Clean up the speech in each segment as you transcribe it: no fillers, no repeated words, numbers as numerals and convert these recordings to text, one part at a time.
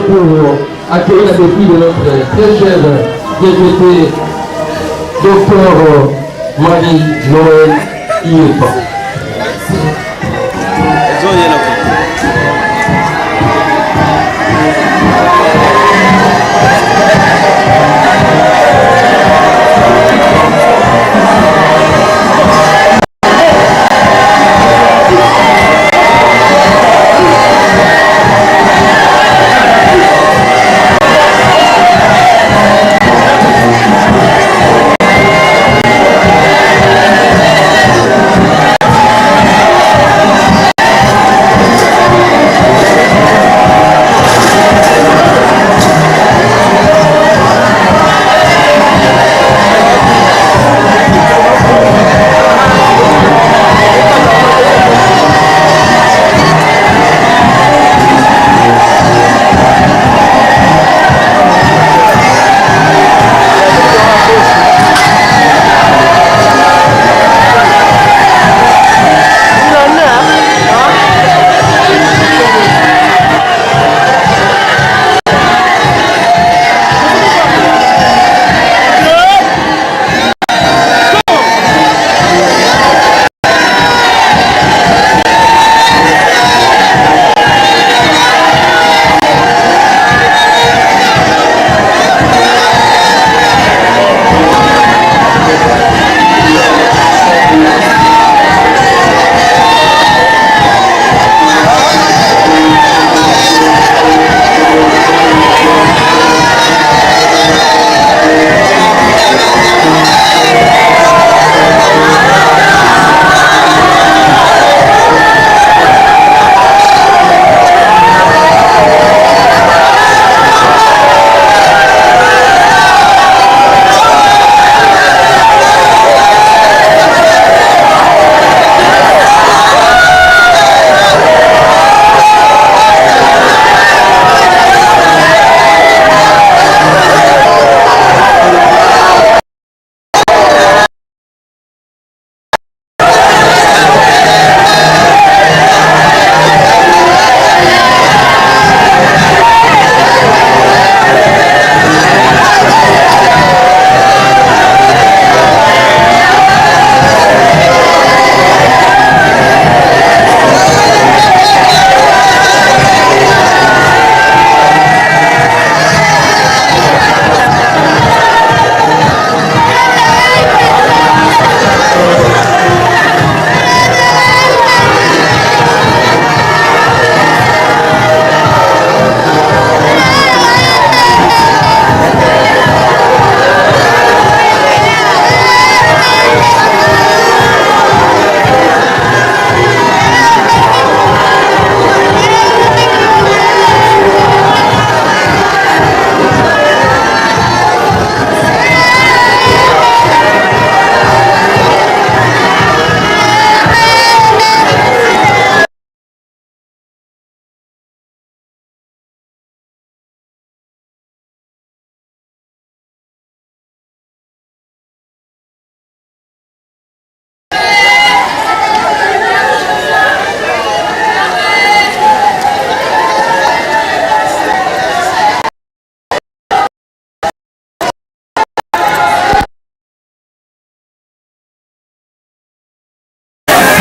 Pour accueillir la défi de notre très chère député Dr Marie-Noël Iepa.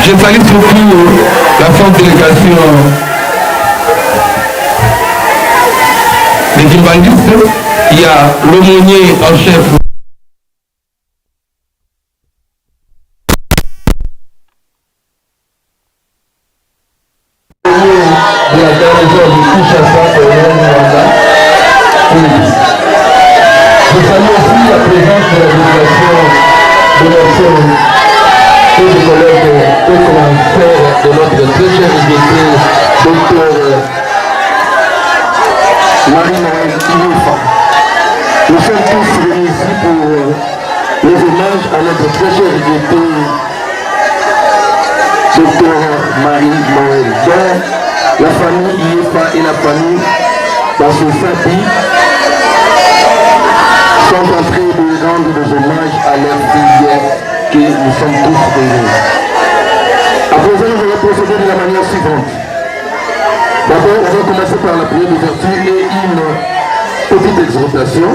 Je salue surtout la forte délégation des Kimbangis. Il y a l'aumônier en chef. De la garnison de Kinshasa, je salue aussi la présence de la délégation de notre et des collègues et commentaires de notre très cher invité, Dr Marie-Noël Ioufa. Nous sommes tous réunis ici pour les hommages à notre très cher invité, Dr Marie-Noël. Donc, la famille Ioufa et la famille Bassou-Sapi sont en train de rendre des hommages à leur fille que nous sommes tous réunis. À présent, je vais procéder de la manière suivante. D'abord, on va commencer par la prière d'ouverture et une petite exhortation.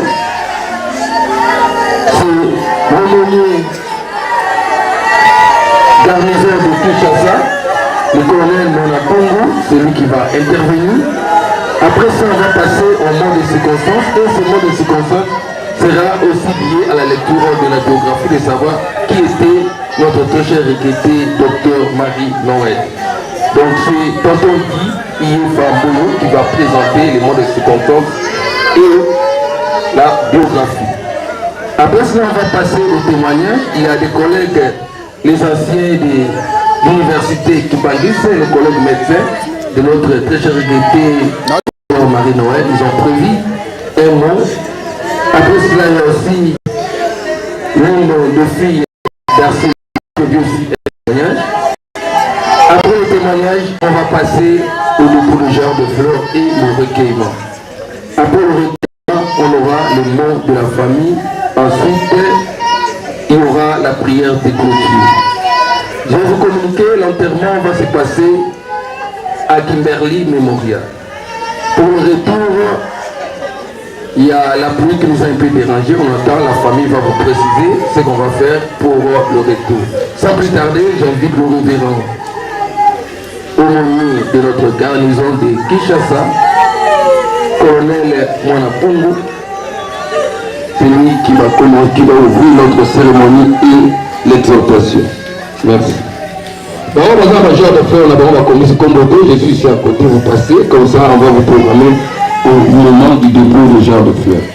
C'est l'aumônier garnison de Kinshasa, le colonel Mona Pongo, c'est lui qui va intervenir. Après ça, on va passer au mot de circonstance et ce mot de circonstance sera aussi lié à la lecture de la biographie de savoir qui était notre très cher regretté Dr Marie-Noël. Donc c'est tonton Guy Ioufa Mbolo qui va présenter les mots de circonstance et la biographie. Après cela, on va passer au témoignage. Il y a des collègues, les anciens de l'université Kimbangis, les collègues médecins de notre très cher regretté Dr Marie-Noël. Ils ont prévu un mot. Après cela, il y a aussi l'une de filles d'Arcée qui produit aussi un témoignage. Après le témoignage, on va passer au découlageur de fleurs et le recueillement. Après le recueillement, on aura le nom de la famille. Ensuite, il y aura la prière de clôture. Je vais vous communiquer, l'enterrement va se passer à Kimberley Memorial. Pour le retour, il y a la pluie qui nous a un peu dérangé. On attend, la famille va vous préciser ce qu'on va faire pour le retour. Sans plus tarder, j'invite le révérend aumônier de notre garnison de Kinshasa, colonel Mona Pongo. C'est lui qui va ouvrir notre cérémonie et l'exhortation. Merci. D'abord, major de frère, on va commencer comme je suis ici à côté, vous passez, comme ça on va vous programmer au moment du dépôt des genres de fleurs.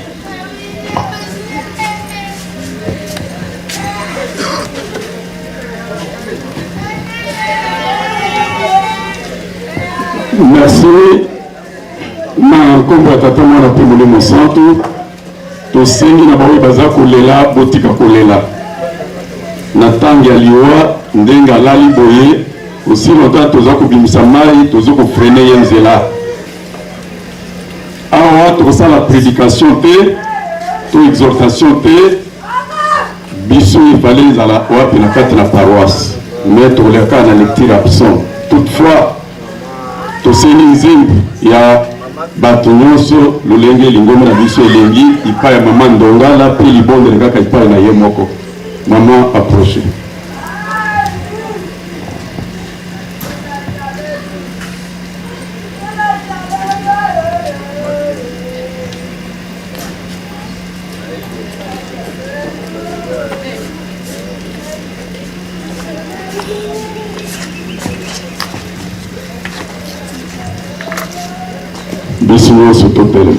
Merci. Na komba tata mwana pemole mosantu tosengi na baoyo baza kolela botika kolela na tangi ya liwa ndenge alali boye aussi longtemps toza kobimisa mai toza kofrene ye nzela awa tokosala prédication te to exhortation te biso efale ezala wapi na kati na paroisse mais tokoleka na lecture ya psaume. Toutefois toseni nzembo ya bato nyonso lolenge lingombe na biso elengi ipai ya mama Ndongala mpe libondele kaka ipai na ye moko. Mama approche. Bisous sur ton télé.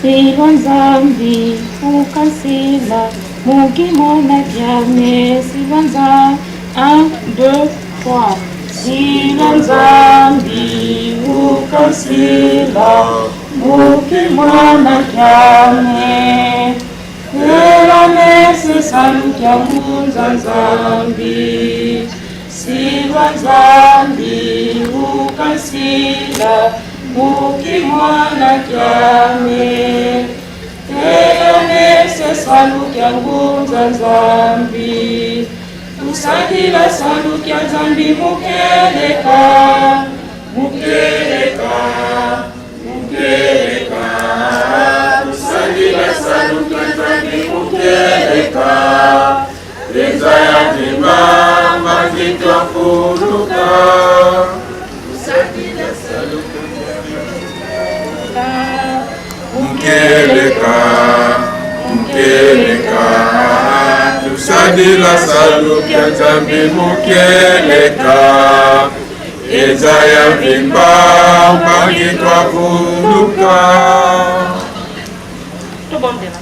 Siva Nzambi ukasila mukimona kyame Siva Nzambi 1, 2, 3 Siva Nzambi ukasila mukimona kyame Ela nese sanukya munza Nzambi Siva Nzambi ukasila mukimwana kyame eyonese salukya ngunza Nzambi tusakila salukya Nzambi mukeleka mukeleka mukeleka tusakila salukya Nzambi mukeleka Tosadila saluki ya Nzambe mokeleka Ezaya vimba mbangi twakuluka. Tobondela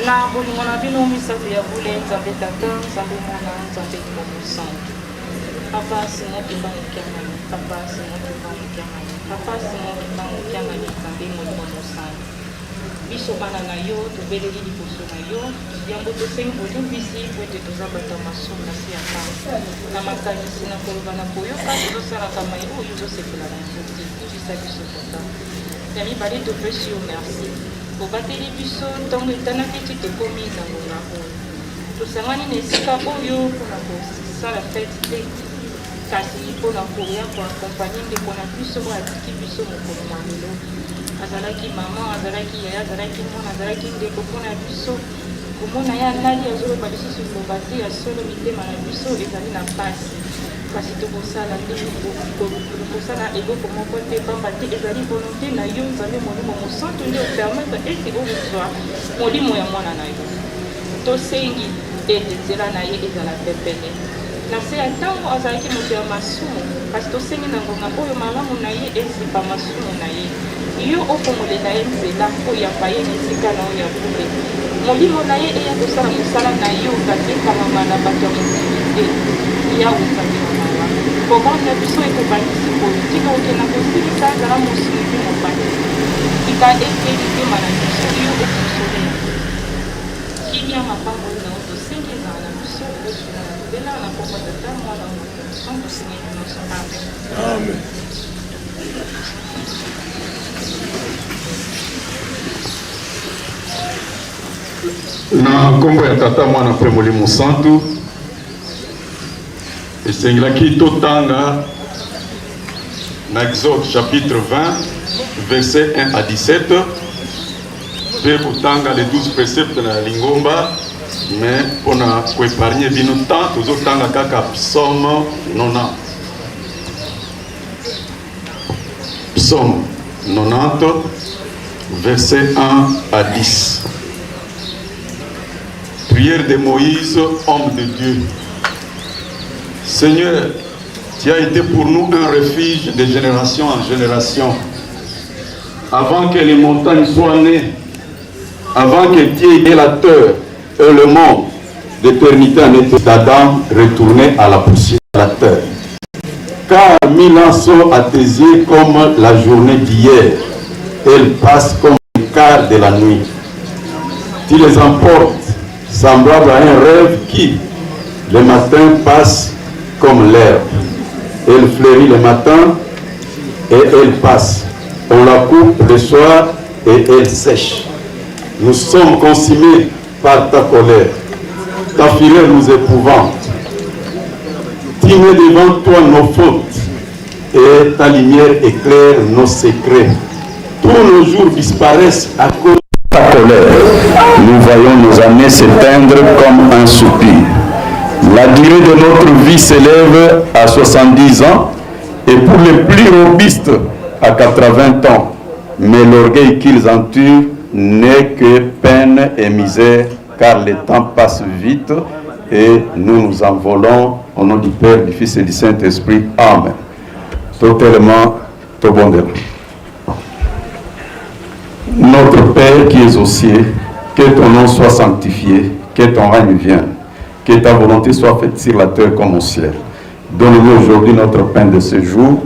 na bolingo na bino misato ya bule Nzambe Tata, Nzambe Mwana, Nzambe Momo Santo. Papa Seigneur Kimbangu Kiangani, Papa Seigneur Kimbangu Kiangani, Papa Seigneur Kimbangu Kiangani, Nzambe Momo Santo. Biso bana na yo tobeleli liboso na yo yango tosengi bolimbisi po ete tozabata masumu na se ya ntango na makanisi na koloba na koyoka tozosalaka mai oyo tozosepela na yango te tozwisa biso tata ya mibale topesi yo merci obateli biso ntango etanaki eti tokomi na ngonga oyo tosangani na esika oyo mpona kosala fete te kasi mpona koya koakompagne ndeko na biso oyo atiki biso mokolo mwa lelo azalaki mama, azalaki yaya, azalaki mwana, azalaki ndeko mpona biso komona ya nali azoloba lisusu liloba te ya solo mitema na biso ezali na pasi kasi tokosala nde tokosala eloko moko te pamba te ezali volonté na yo Nzambe molimo mosantu nde opermettre ete okozwa molimo ya mwana na yo tosengi ete nzela na ye ezala pepele na se ya ntango azalaki moto ya masumu kasi tosengi na ngonga oyo malamu na ye ezipa masumu na ye yo okomolela ye nzela oyo yamba ye na esika na oyo ya bule molimo na ye eya kosala mosala na yo kasi ekamama na bato ya mokili te ya Nzambe na mawa programme na biso ekobandisi koyo tika okenda kosilisa azala mosungi mobali tika ete litema na biso yo okosole kimia mapango na yo tosengi ezala na biso osuna na libela na kombo tata mwana mokoson tosengeli nyonso amen. Na kombo ya tata mwana mpe molimo santu esengelaki totanga na Exode chapitre 20 verset 1 à 17 mpe kotanga les 12 préceptes na lingomba mais mpona koépargne bino temps tozotanga kaka psaume 90 psaume 90 verset 1 à 10. Prière de Moïse, homme de Dieu. Seigneur, tu as été pour nous un refuge de génération en génération. Avant que les montagnes soient nées, avant que Dieu ait la terre et le monde, d'éternité en éternité, d'Adam retourné à la poussière de la terre. Car 1000 ans sont à tes yeux comme la journée d'hier. Elles passent comme le quart de la nuit. Tu les emportes semblable à un rêve qui, le matin, passe comme l'herbe. Elle fleurit le matin et elle passe. On la coupe le soir et elle sèche. Nous sommes consumés par ta colère. Ta fureur nous épouvante. Tu mets devant toi nos fautes et ta lumière éclaire nos secrets. Tous nos jours disparaissent à cause de ta colère. Nous voyons nos années s'éteindre comme un soupir. La durée de notre vie s'élève à 70 ans et pour les plus robustes à 80 ans. Mais l'orgueil qu'ils entourent n'est que peine et misère, car le temps passe vite et nous nous envolons au nom du Père, du Fils et du Saint-Esprit. Amen. Totalement, Tobondel. Notre Père qui es aux cieux, que ton nom soit sanctifié, que ton règne vienne, que ta volonté soit faite sur la terre comme au ciel. Donne-nous aujourd'hui notre pain de ce jour.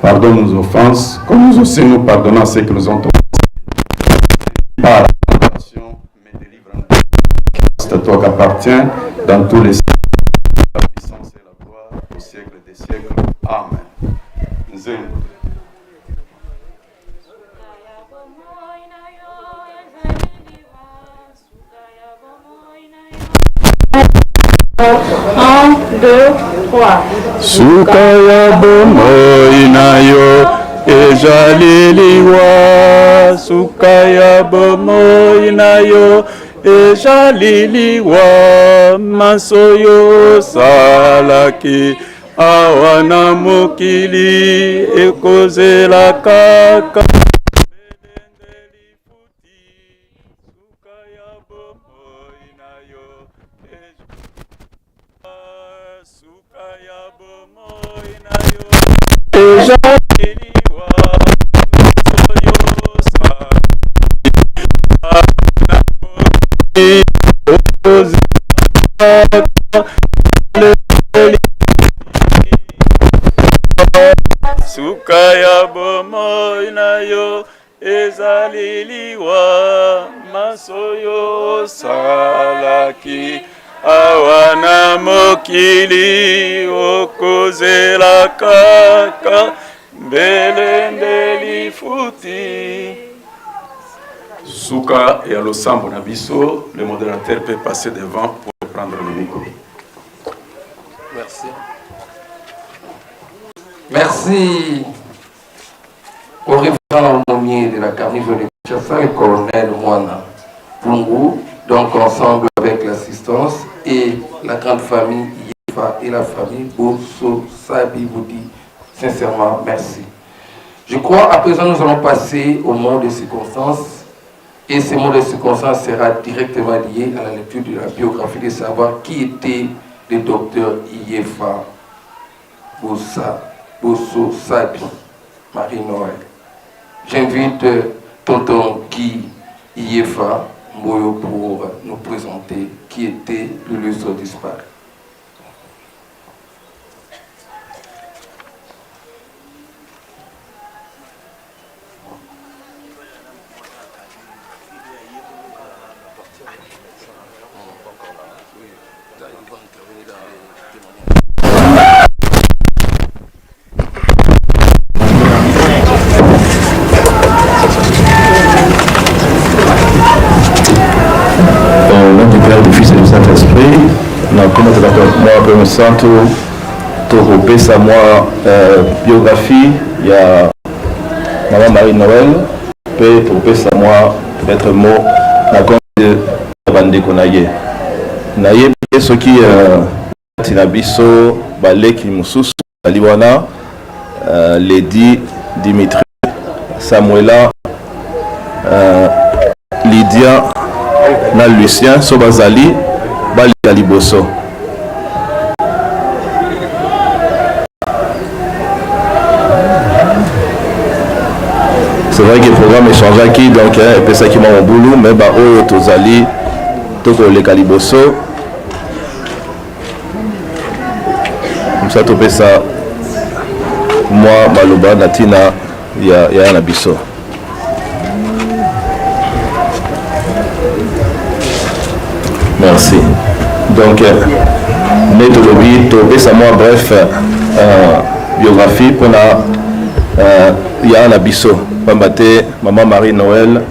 Pardonne nos offenses, comme nous aussi nous pardonnons à ceux qui nous ont offensés. Par la tentation, mais délivre-nous. C'est à toi qu'appartient dans tous les siècles la puissance et la gloire au siècle des siècles. Amen. Zéro. Un, deux, trois. Sukaya bomoi na yo ejaliliwa. Sukaya bomoi na yo ejaliliwa. Masoyo salaki awana mokili ekozela kaka. Sukaya bomoi na yo Sukaya bomoi na yo ezaliliwa masoyo salaki awana mokili okozela kaka mbelende lifuti. Souka et à l'Ossambo Nabiso, le modérateur peut passer devant pour prendre le micro. Merci. Merci au révérend aumônier de la carnivore de Kinshasa, le colonel Mwana Pungu, donc ensemble avec l'assistance et la grande famille Yefa et la famille Bosso Sabi vous dit sincèrement merci. Je crois à présent nous allons passer au mot de circonstance et ce mot de circonstance sera directement lié à la lecture de la biographie de savoir qui était le docteur Yefa Bosso Sabi Marie-Noël. J'invite tonton Guy Yefa Mboyo pour nous présenter qui était l'illustre disparu. Comme santo tokopesa mwa biographie ya Maman Marie-Noël pe tokopesa mwa peut-être mot na konde bandeko na ye pe soki tina biso baleki mususu aliwana Lady Dimitri Samuela Lydia na Lucien so bazali bali liboso. C'est vrai que le programme est changé qui donc et puis ça qui m'a mon boulot mais bah oh tozali toko le caliboso comme ça to pesa moi maloba natina ya na biso. Merci. Donc neto lobi to pesa moi bref biographie pour ya na biso. Pambate Maman Marie-Noël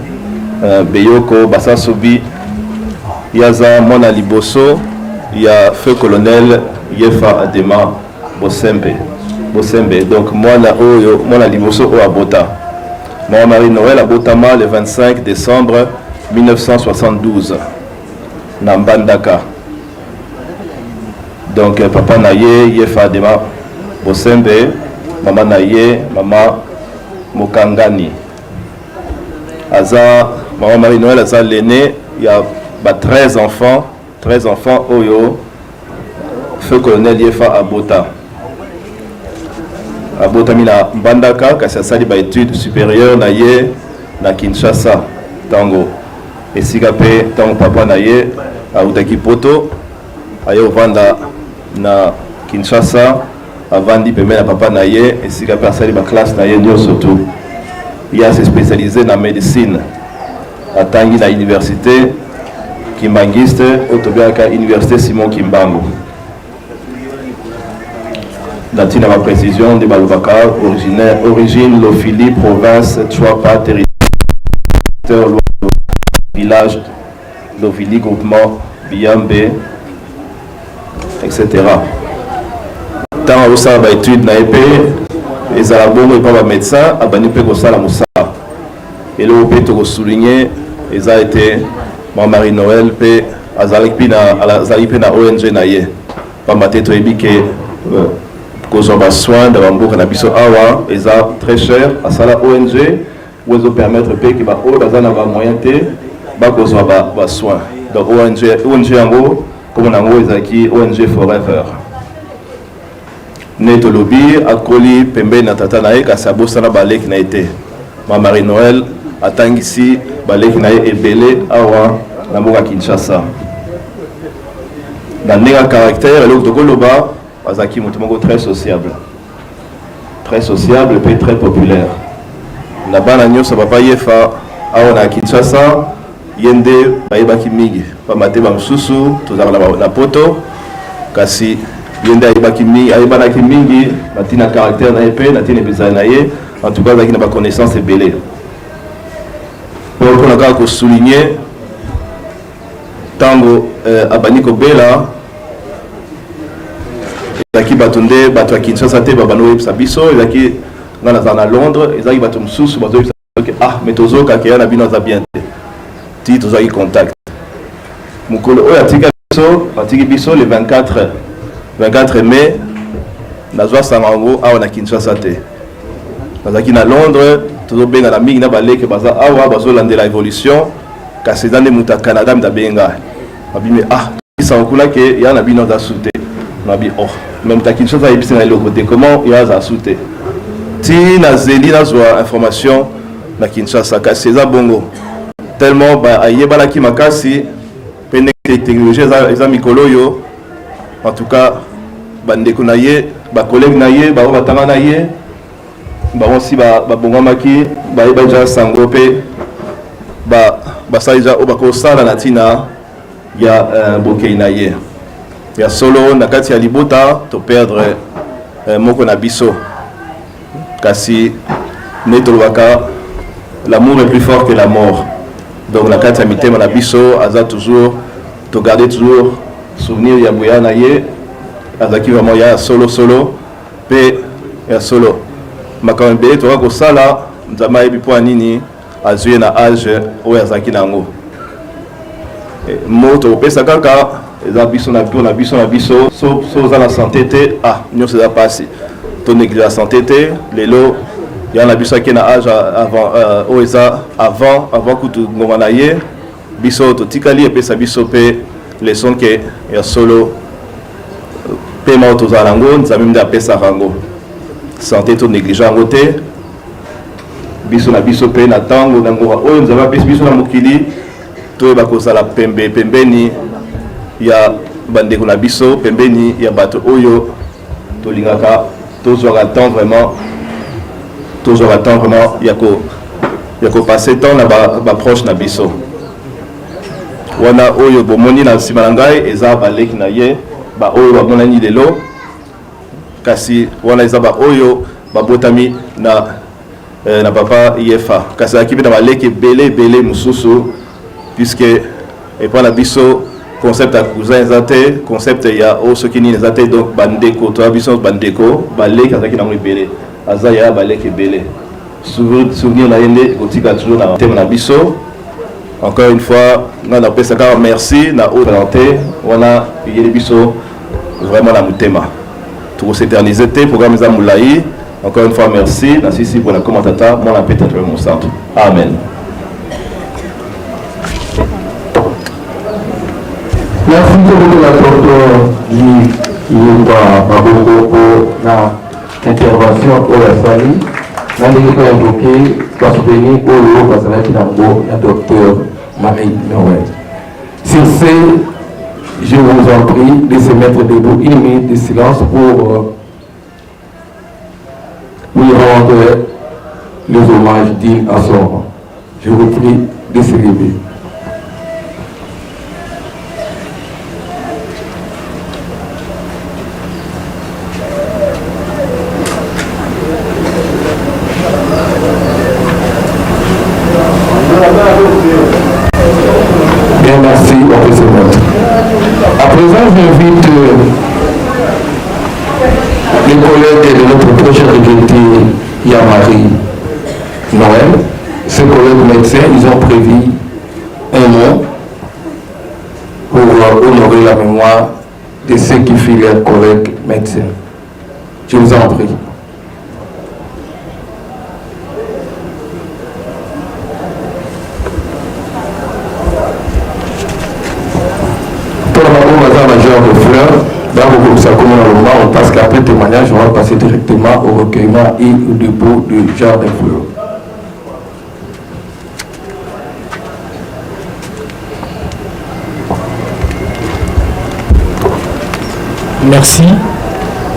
Beyoko Basasobi Yaza Mona Liboso ya feu colonel Yefa Adema Bosembe donc Mona Liboso au Abota. Maman Marie-Noël Abotama le 25 décembre 1972 na Mbandaka. Donc papa naye Yefa Adema Bosembe, maman naye Maman Mokangani. Aza Maman Marie-Noël aza l'aîné, il y a 13 enfants oyo feu colonel Yefa Abota mina Mbandaka kasi asali ba études supérieures na ye na Kinshasa tango esika pe tango papa na ye autaki poto ayo vanda na Kinshasa avandi pembe na papa na ye esika pe asali ba classe na ye nyonso tu. Il a se spécialisé dans la médecine. Atangi na université Kimbangiste, Otobiaka Université Simon Kimbangu. Datina ma précision de Balubaka, origine Lofili, province Chouapa, territoire village Lofili, groupement Biambe, etc. Tant au ça va étude na épée. Les Arabes et pas médecin a banni peu ça la moussa et le peut te souligner ils a été Maman Marie-Noël pe azalipina azalipina ONG na ye pas maté to ebike cause ba soin de bamboka na biso awa ils a très cher à sala ONG où ils permettre pe que ba o bazana ba moyen te ba cause ba soin donc ONG en gros comme on a gros ils a qui ONG Forever. Neto Lobi, Akoli, Pembe, Natata Nae, Kasabo Sana Balek Naete. Ma Marie Noël, Atangisi, Balek Nae et Belé, Awa, Namoura Kinshasa. Dans le caractère, le Tokoloba, Azaki Mutumongo très sociable. Très sociable et très populaire. Nabana Nyo Sababa Yefa, Awa na Kinshasa, Yende, Baïbaki Migi, Pamate Bamsusu, Tozar la Poto, Kasi. Yende Aïbaki Mingi, Natina caractère naïpe, Natina Bizanaye, en tout cas, il n'a pas connaissance et belé. Pour qu'on a souligné, Tango Abaniko Bela, Zaki Batunde, Batwa Kinshasa, Babano Sabiso, Zaki Nanazana Londres, Zaki Batum Sous, Batum Ah, mais Tozo, Kakea, Nabino Zabiente. Ti Tozo contact. Mukolo, Atiki Biso, le 24 mai, Nazwa Samango, Awa Kinshasa. Nazaki na Londres, toujours bien à la Migna Balek, Baza Awa, Bazolande la évolution, Kassédan de Mouta Canada, Mdabenga. Mabime, il s'en coule que y a un abino d'assoute. Mabi, oh, même ta Kinshasa, il y a le côté comment il y a assoute. Si Nazeli Nazwa information, na Kinshasa, Kasséza Bongo. Tellement, aïe balaki makasi, pénétrer les technologies, les amis Koloyo. En tout cas, bandeko naye, ba collègue naye, ba batanga naye, ba aussi ba bongamaki, ba ibaja sangope, ba saija obako sala natina ya bokei naye. Ya solo nakati ya libota to perdre moko na biso. Kasi netolwaka l'amour est plus fort que la mort. Donc nakati ya mitema na biso aza toujours to garder toujours souvenir ya Bouya Naye, Azaki vraiment ya solo pe ya solo. Makambe to ko sala nzama ebi po nini azue na âge o Azaki nango. Moto pesa kaka eza biso na biso so za la santé te nyo se da passer. To négliger la santé te lelo ya na biso ki na âge avant o eza avant kutu ngoma na ye biso to tikali pesa biso pe les sons que ya solo paiement autozalango nzamim da pesa rango santé to négligent ngote biso na biso pe na tango na ngora oyo nzaba pesa biso na mokili to ba kozala pembeni ya bandeko na biso pembeni ya bato oyo to lingaka to zora temps vraiment ya ko passer temps na ba proche na biso. Wana oyo bomoni na nsima na ngai eza baleki na ye ba oyo bamonani lelo kasi wana eza ba oyo babotami na papa Yefa kasi akibi na baleki belé mususu puisque epa na biso concept ya cousin ezate concept ya soki nini ezate donc bandeko to biso bandeko baleki azaki na belé aza ya baleki belé souvenir na yende kotika toujours na thème na biso. Encore une fois, on a appelé ça merci, na haut présenté, on a payé les bisous vraiment la mutema. Tout s'éterniser, programme Zamoulaï. Encore une fois, merci. Merci pour la commentateur, mon appel à mon centre. Amen. Merci beaucoup la docteur pour l'intervention pour la famille. Nous avons évoqué pour soutenir le docteur Marie Noël. Sur ce, je vous en prie de se mettre debout une minute de silence pour lui rendre les hommages dignes à son rang. Je vous prie de se lever. Bien, merci, on peut se mettre. À présent, j'invite les collègues de notre prochaine regretté Yamari Noël. Ces collègues médecins, ils ont prévu un mot pour honorer la mémoire de ceux qui firent leurs collègues médecins. Je vous en prie. Major de fleurs on passe qu'après témoignage, on va passer directement au recueillement et au dépôt du jardin fleur. Merci.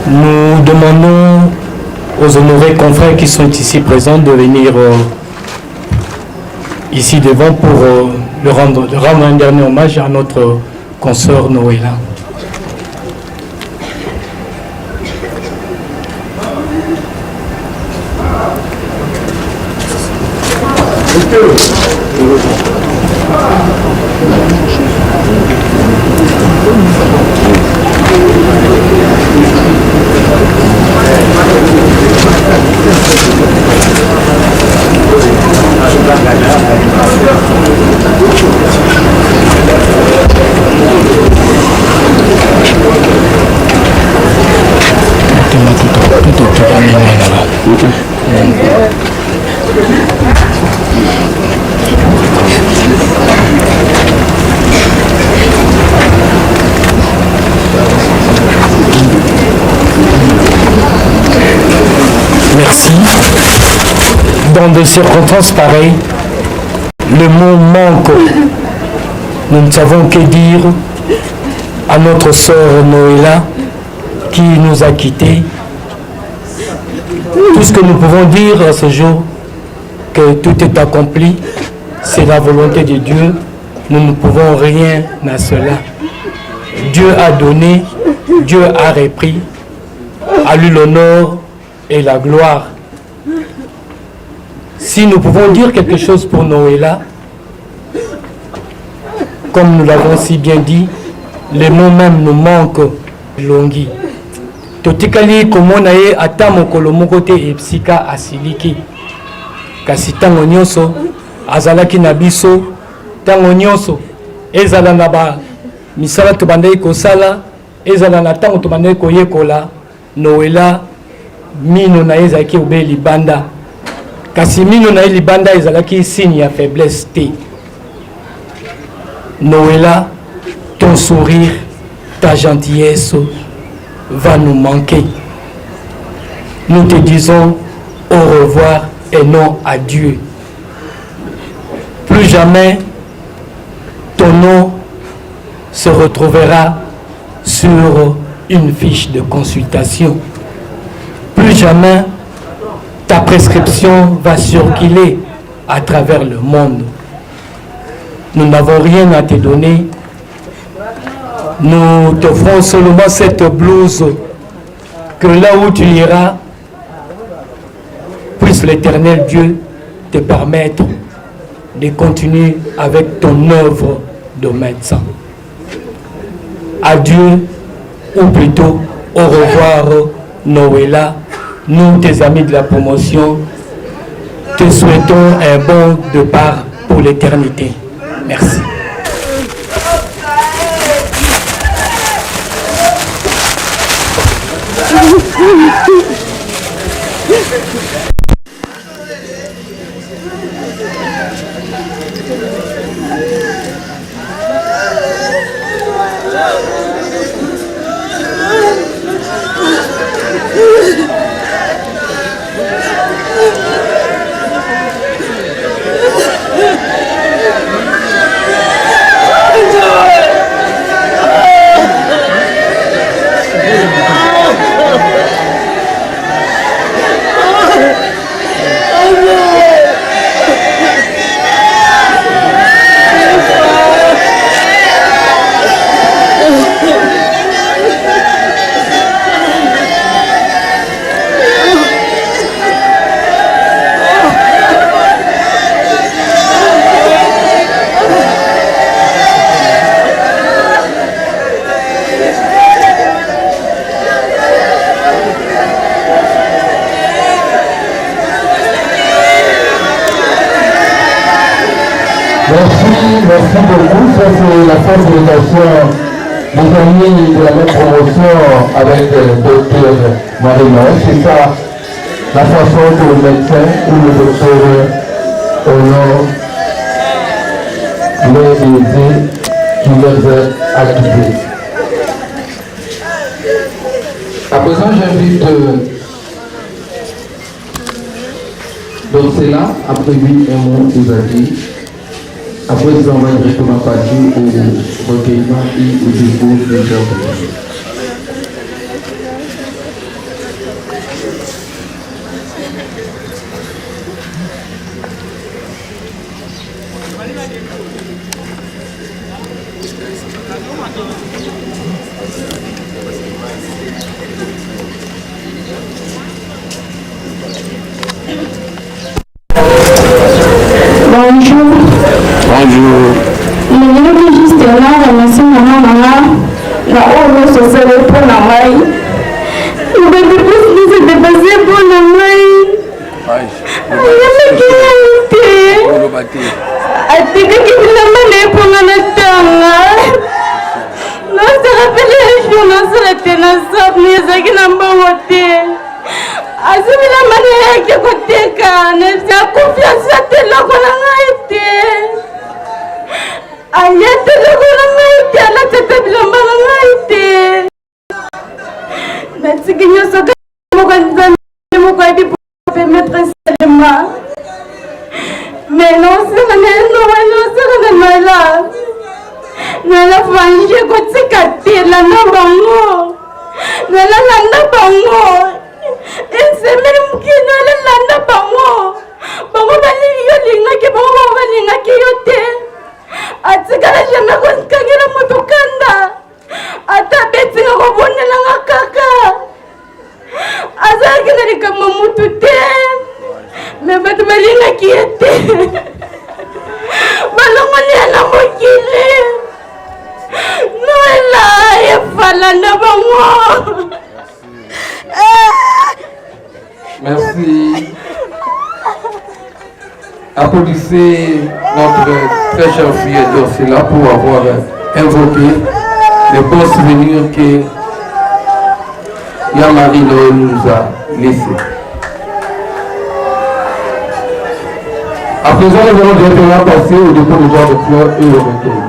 Nous demandons aux honorés confrères qui sont ici présents de venir ici devant pour rendre un dernier hommage à notre consoeur Noëlla. Merci. Dans des circonstances pareilles, le mot manque. Nous ne savons que dire à notre sœur Noëlla qui nous a quittés. Tout ce que nous pouvons dire à ce jour, que tout est accompli, c'est la volonté de Dieu. Nous ne pouvons rien à cela. Dieu a donné, Dieu a repris, à lui l'honneur et la gloire. Si nous pouvons dire quelque chose pour Noëlla, comme nous l'avons si bien dit, les mots même nous manquent. Longi. Totikali komona ye ata mokolo moko te epsika asiliki. Kasi tango nyonso azalaki na biso, tango nyonso ezala na ba misala tobandaki kosala, ezala na tango tobandaki koyekola, Noëlla mino na ye ezalaki obe libanda. Kasi mino na ye libanda ezalaki signe ya faiblesse te. Noëlla, ton sourire, ta gentillesse va nous manquer. Nous te disons au revoir et non adieu. Plus jamais ton nom se retrouvera sur une fiche de consultation. Plus jamais ta prescription va circuler à travers le monde. Nous n'avons rien à te donner. Nous t'offrons seulement cette blouse que là où tu iras, puisse l'Éternel Dieu te permettre de continuer avec ton œuvre de médecin. Adieu, ou plutôt au revoir Noëlla. Nous, tes amis de la promotion, te souhaitons un bon départ pour l'éternité. Merci. Merci beaucoup. Ça, c'est la fin de l'émission des amis de la même promotion avec Dr Marie-Noël. C'est ça la façon que le médecin ou le docteur honore les baisers qui leur est acquittés. j'invite Dorsela, après lui, un mot vous a dit. Après, nous allons directement passer au recueillement et au discours des gens. Bonjour. Bonjour. Je juste là, remercie maman, la haute sociale pour la maille. Nous devons dépasser pour la maille. Azumila mane yake kuteka na confiance telo kona ngaite ayete loko na ngaite ala tete bilamba na ngaite natsiginyo soka mo kanza mo kwa di pour mettre seulement mais non c'est non là la fanje ko tsikatela na bango na bango ensemble mukino le landa bango bali yo lingaki bango balingaki yo te atsikala jamais kosikangela moto kanda ata betinga kobonelanga kaka azalaki na likambo mutu te me bato balingaki ye te balongoli na mokili noela efala na bango. Merci. Applaudissez notre très chère fille Dorsela pour avoir invoqué les bons souvenirs que Yamari nous a laissés. À présent, nous allons directement passer au dépôt de genre de fleurs et au recueil.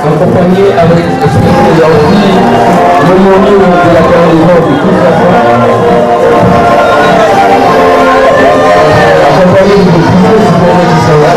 Accompagné avec le menu de la carnaison de toute façon. Accompagné de tous les supporters qui sont là.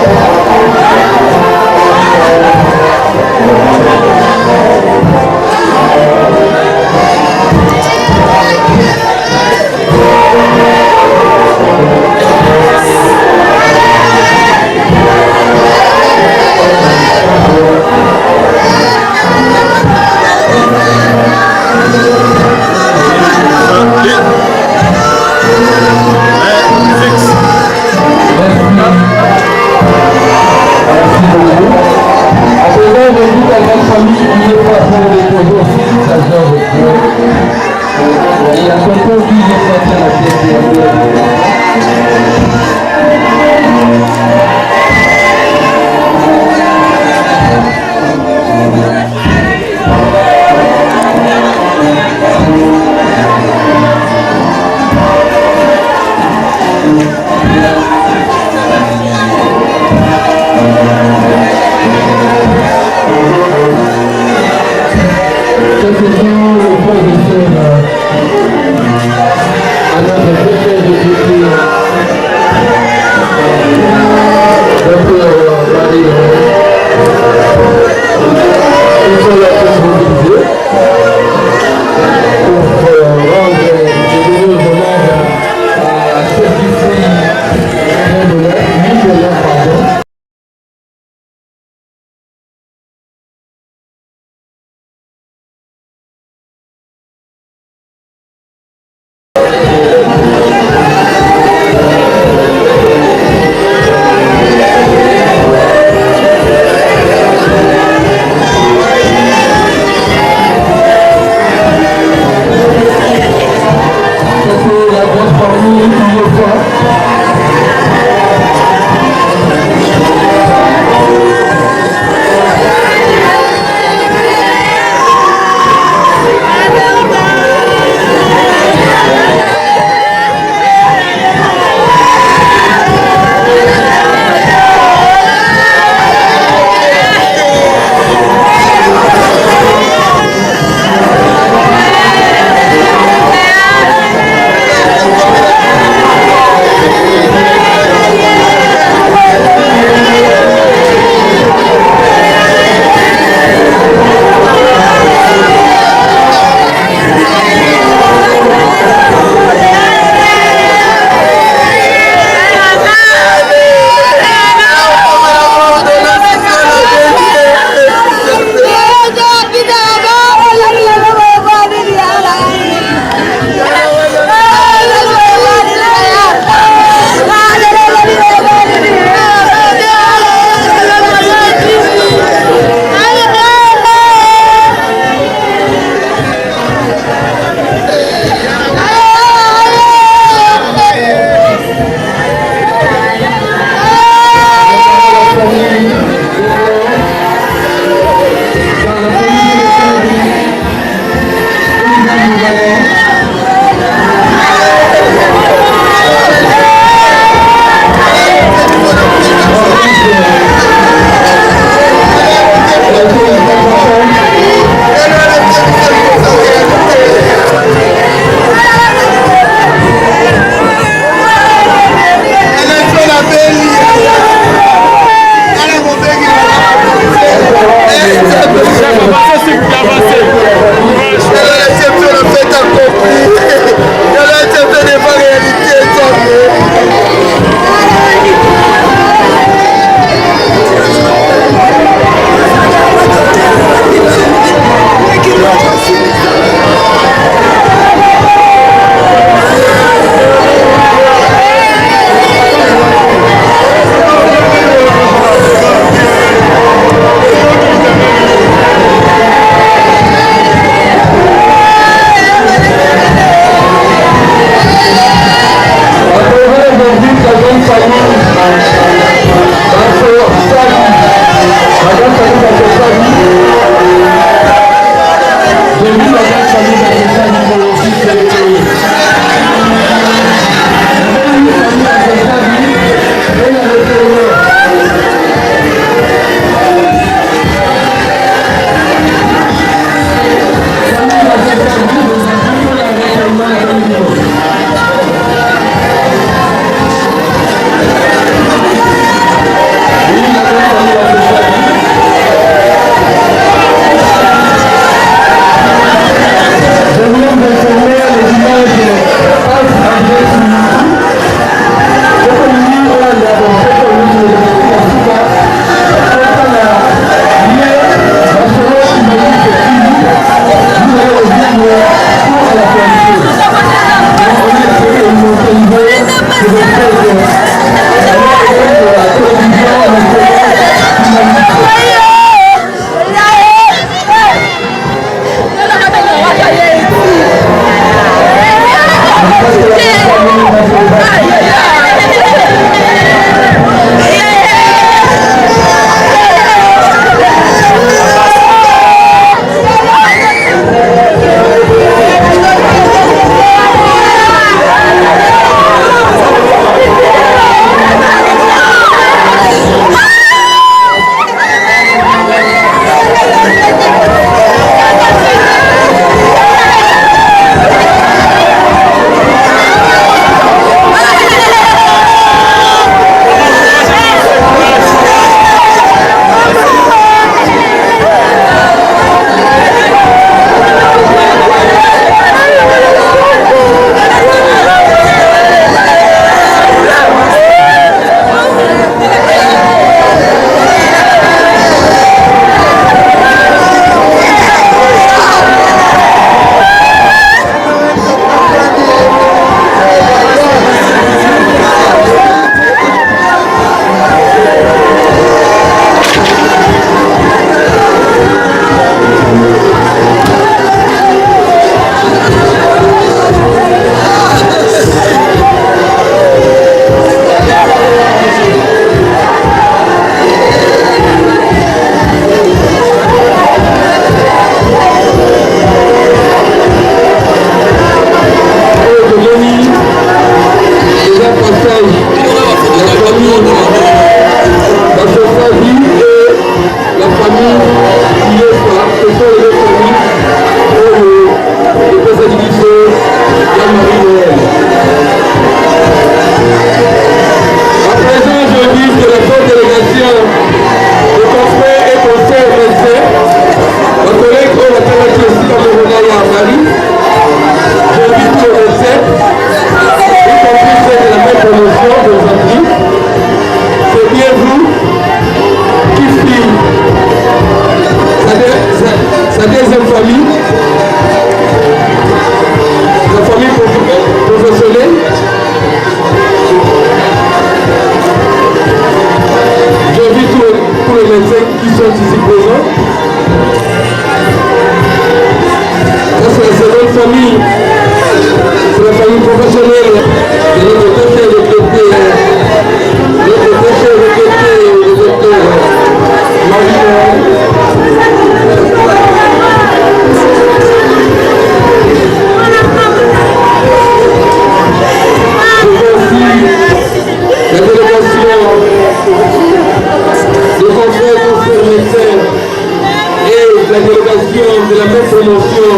émotion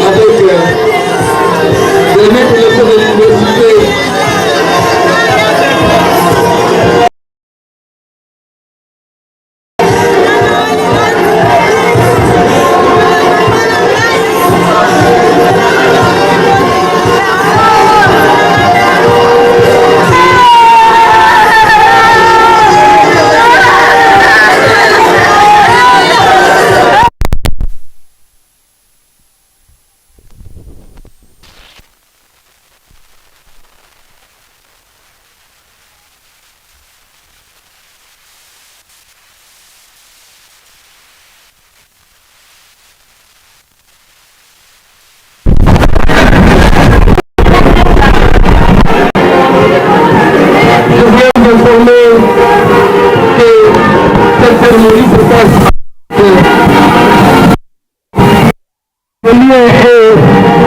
avec des maîtres de l'université.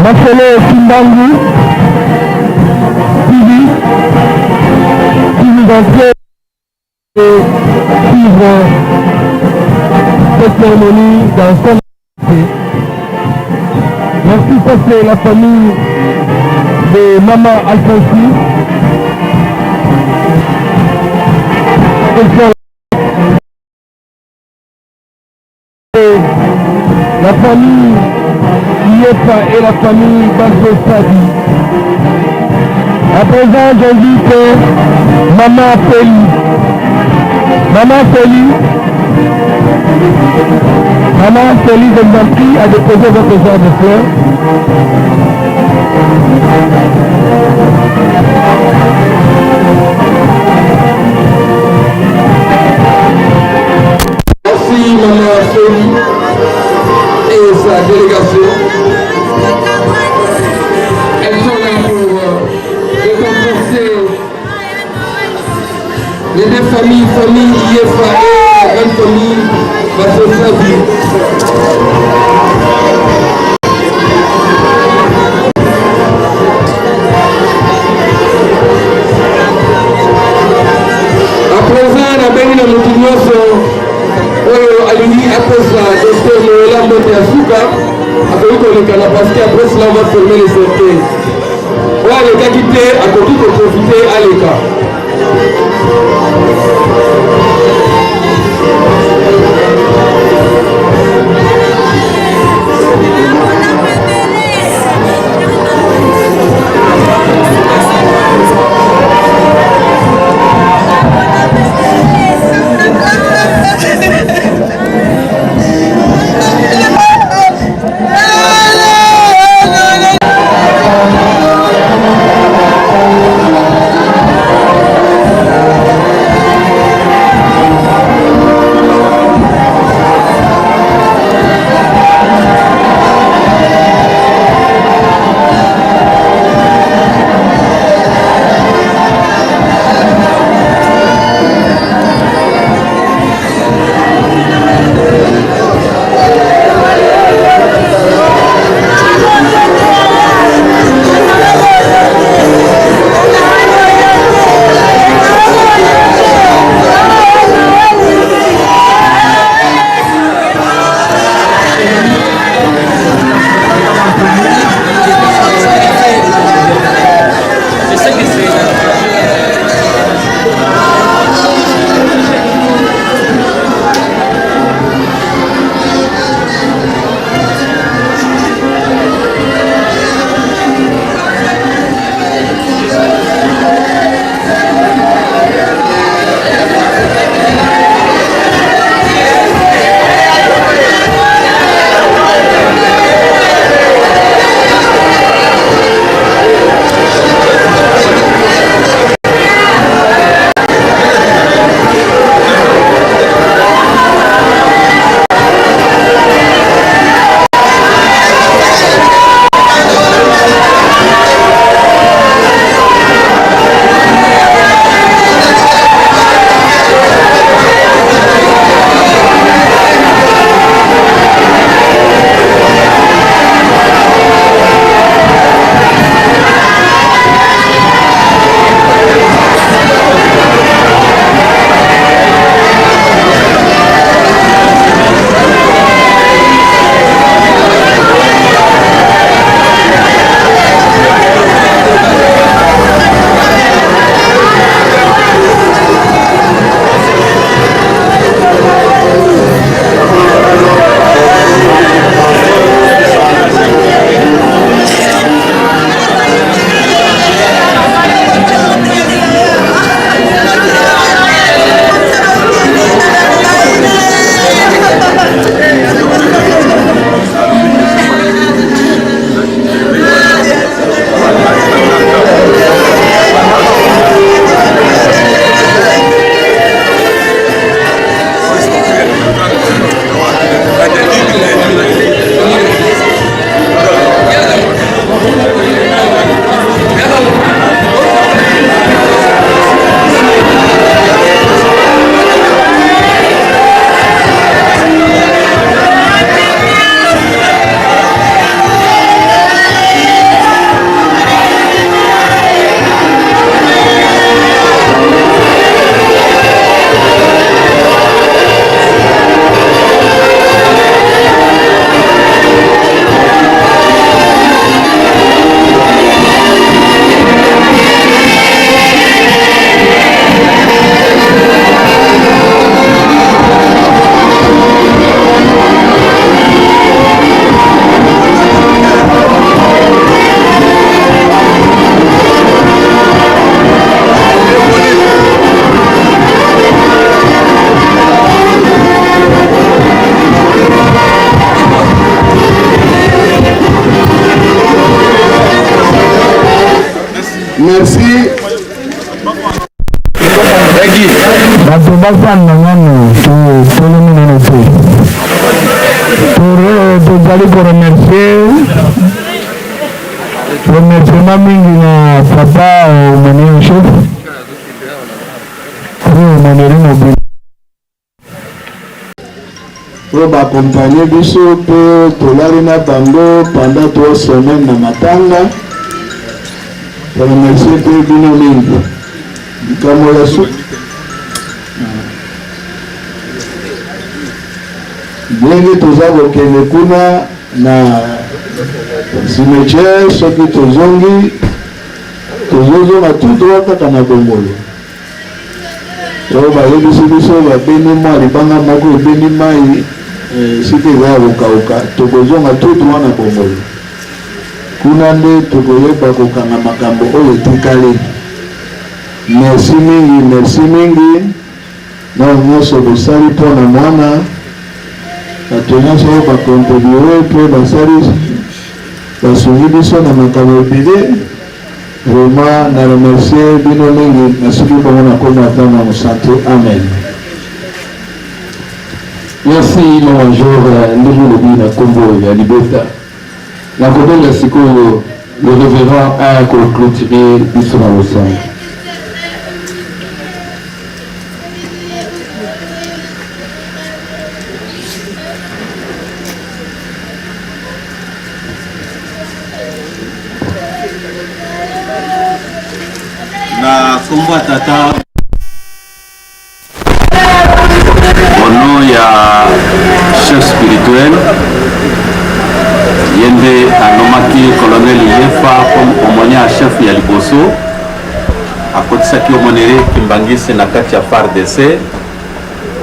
Marcelo Kimbangu, qui nous a fait suivre cette cérémonie dans son activité. Merci, ça c'est la famille de Maman Alfonsi. La famille Yepa et la famille Basso Sadi. À présent, j'invite Maman Feli. Maman Feli, je vous en prie à déposer votre genre de fleurs. Merci Maman Feli et sa délégation. Elles sont là pour récompenser les deux familles, famille Yefa et la grande famille Basso Sadi. À présent, la béni de notre union alingi akosa Dr Noëlla Mbote Asuka akoki kolekana parce qu'après cela on va fermer les cercueils. Oyo alekaki te akoki koprofite aleka. Merci. bato bafanda ngano tolominano te tozali koremercier remerciement mingi na papa omanier chef oyo omaneli mobili oyo baakompagne biso mpe tolali na bango pendant 3 semaines na matanga remercier mpe bino mingi likambo ya su ndenge toza kokende kuna na cimetière soki tozongi tozozonga tout droit kaka na bombolo oyo bayebisi biso babeni mwa libanga moko ebeni mai siki eza ya kokauka tokozonga tout droit na bombolo kuna nde tokoyeba kokanga makambo oyo etikali. Merci mingi na nyonso bosali mpona mwana bato nyonso oyo bakontribue mpe basali basungi biso na makambo ebele. Vraiment na remercier bino mingi nasuki bongo na kombo ata na mosante. Amen. Merci mon major ndenge olobi na kombo ya libota nakobenga sikoyo le révérend a clôturer biso na losango. na kombo tata au nom ya chef spirituel yende anomaki colonel Yefa comme aumônier à chef ya liboso akotisaki omonere kimbangisi na kati ya FARDC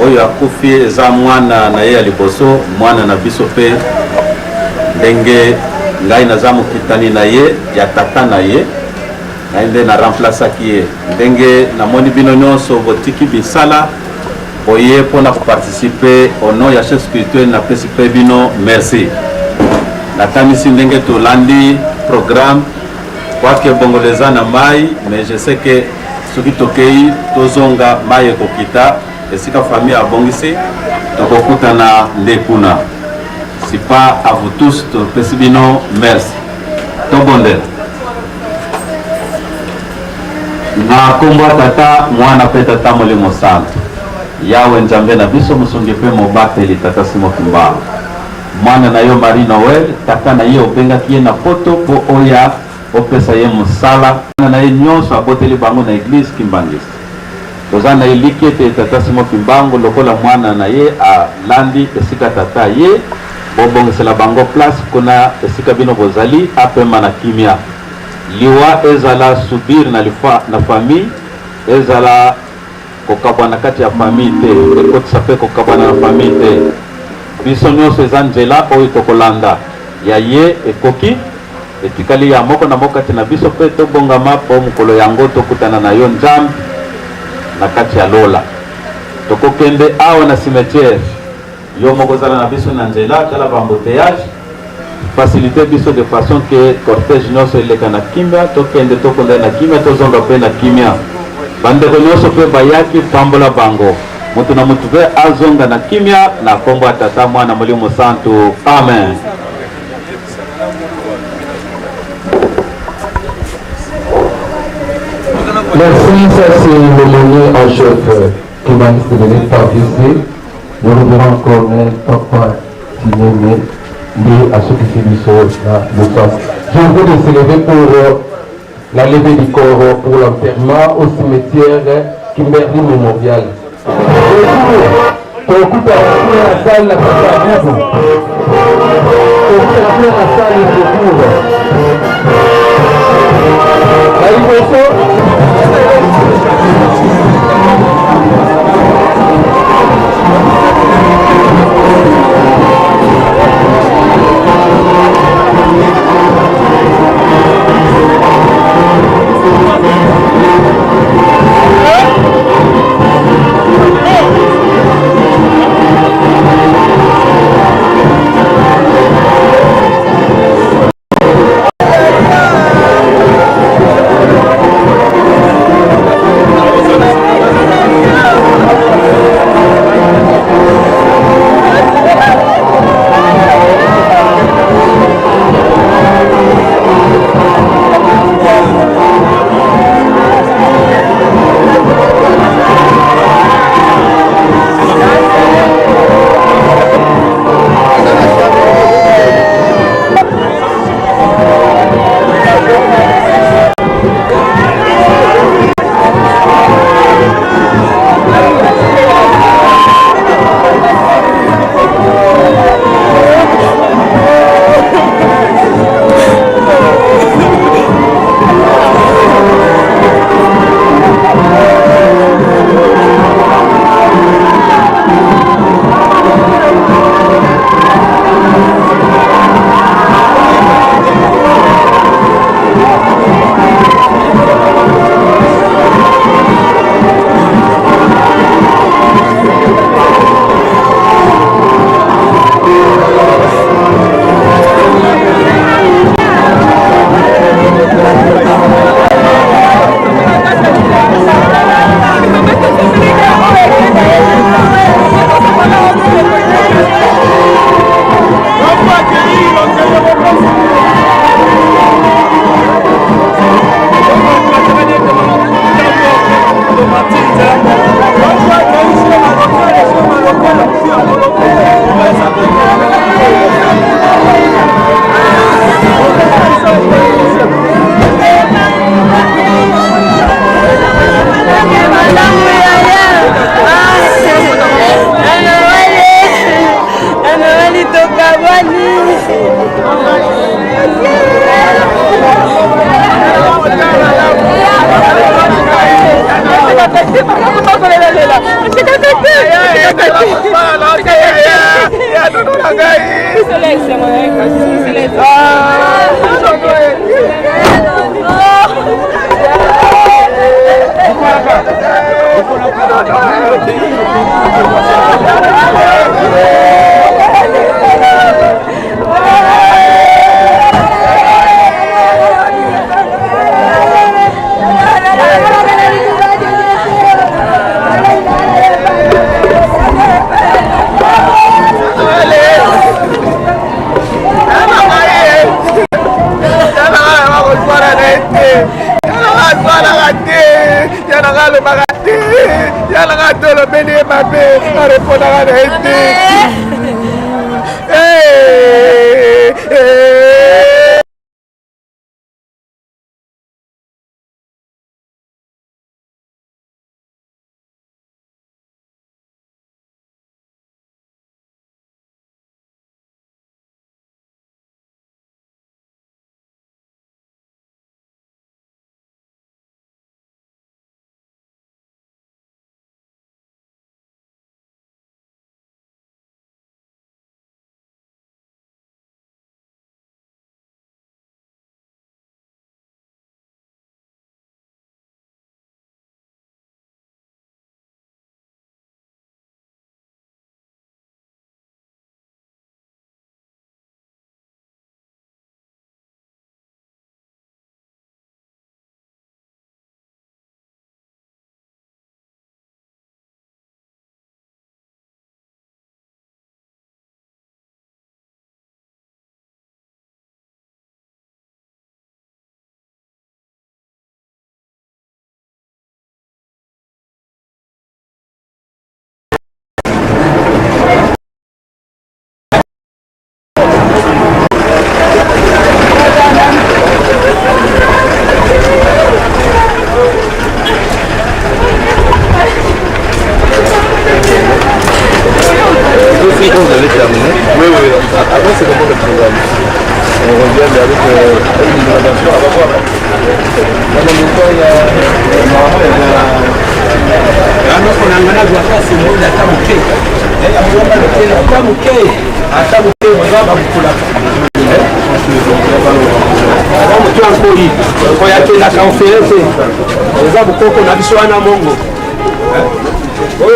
oyo akufi eza mwana na ye ya liboso mwana na biso pe ndenge ngai naza mokitani na ye ya tata na ye nde na remplaçaki ye ndenge namoni bino nyonso botiki bisala oye mpona koparticipe au nom ya chef spirituel na pesi mpe bino merci. Nakanisi ndenge tolandi programme kwake bongoleza na mai mais je sais que soki tokei tozonga mai ekokita esika famille abongisi tokokutana nde kuna. Si pas à vous tous topesi bino merci tobondela na kombo tata mwana pe tata molimo sana yawe nzambe na biso musungi pe mobateli tata Simo Kimba mwana na yo Marie Noël tata na ye obengaki ye na poto po oya opesa ye musala na ye nyonso aboteli bango na église Kimbangisi toza na eliki ete tata Simo Kimbangu lokola mwana na ye alandi esika tata ye bobongisela bango place kuna esika bino bozali apema na kimia liwa ezala subir na famille ezala kokabwana kati ya famille te ekotisa pe kokabwana na famille te biso nyonso eza nzela oyo tokolanda ya ye ekoki etikali ya moko na moko kati na biso pe tobongama po mokolo yango tokutana na yo nzambe na kati ya lola tokokende awa na cimetière yo moko ozala na biso na nzela tala bamboteyage faciliter biso de façon que cortège nyonso eleka na kimia tokende tokonda na kimia tozonga mpe na kimia bandeko nyonso mpe bayaki pambola bango mutu na mutu mpe azonga na kimia na kombo ya tata mwana molimo santu amen. Merci, ça c'est l'aumônier en chef qui m'a dit par ici. Le révérend colonel Papa Tinémé lié à ce qui fait du sol le sens. Je vous de s'élever pour la levée du corps pour l'enterrement au cimetière Kimberley Mémorial. Pour couper la salle, la salle,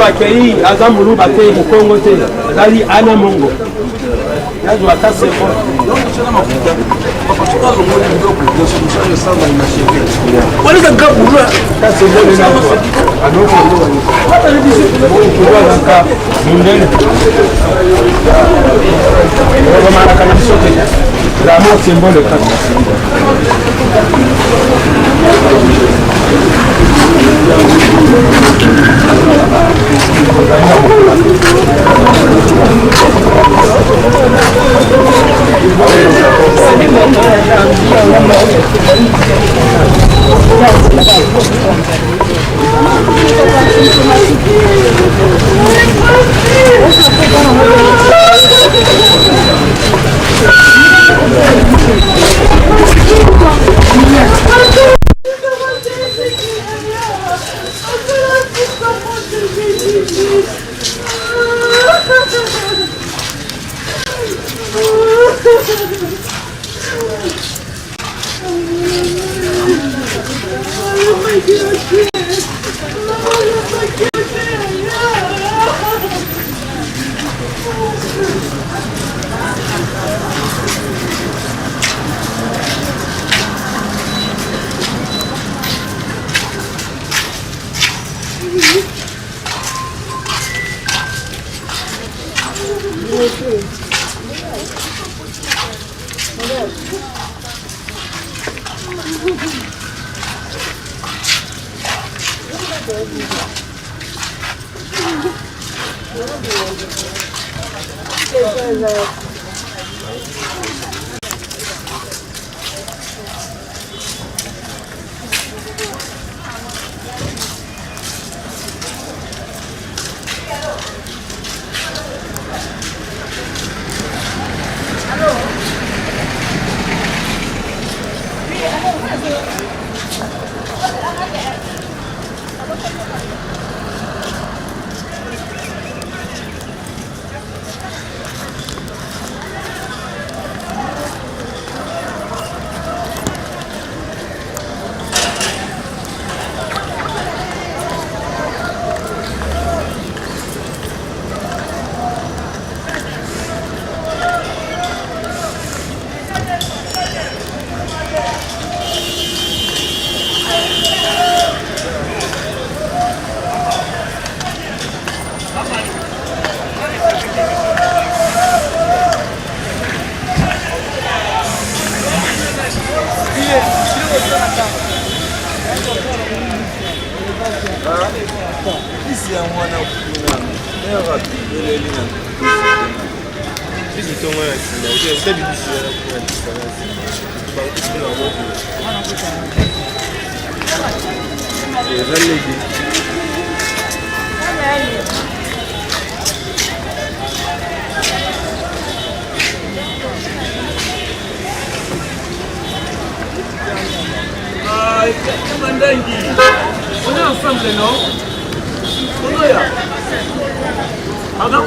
Akei azamulu bate mukongo te zali ana mongo nazo akase ko wali ka gabulu kase bole na anoko wata ni bisi ko ka mundene ko mara kana sote la mo symbole ka Thank you. On est ensemble, non? On est là. Pardon?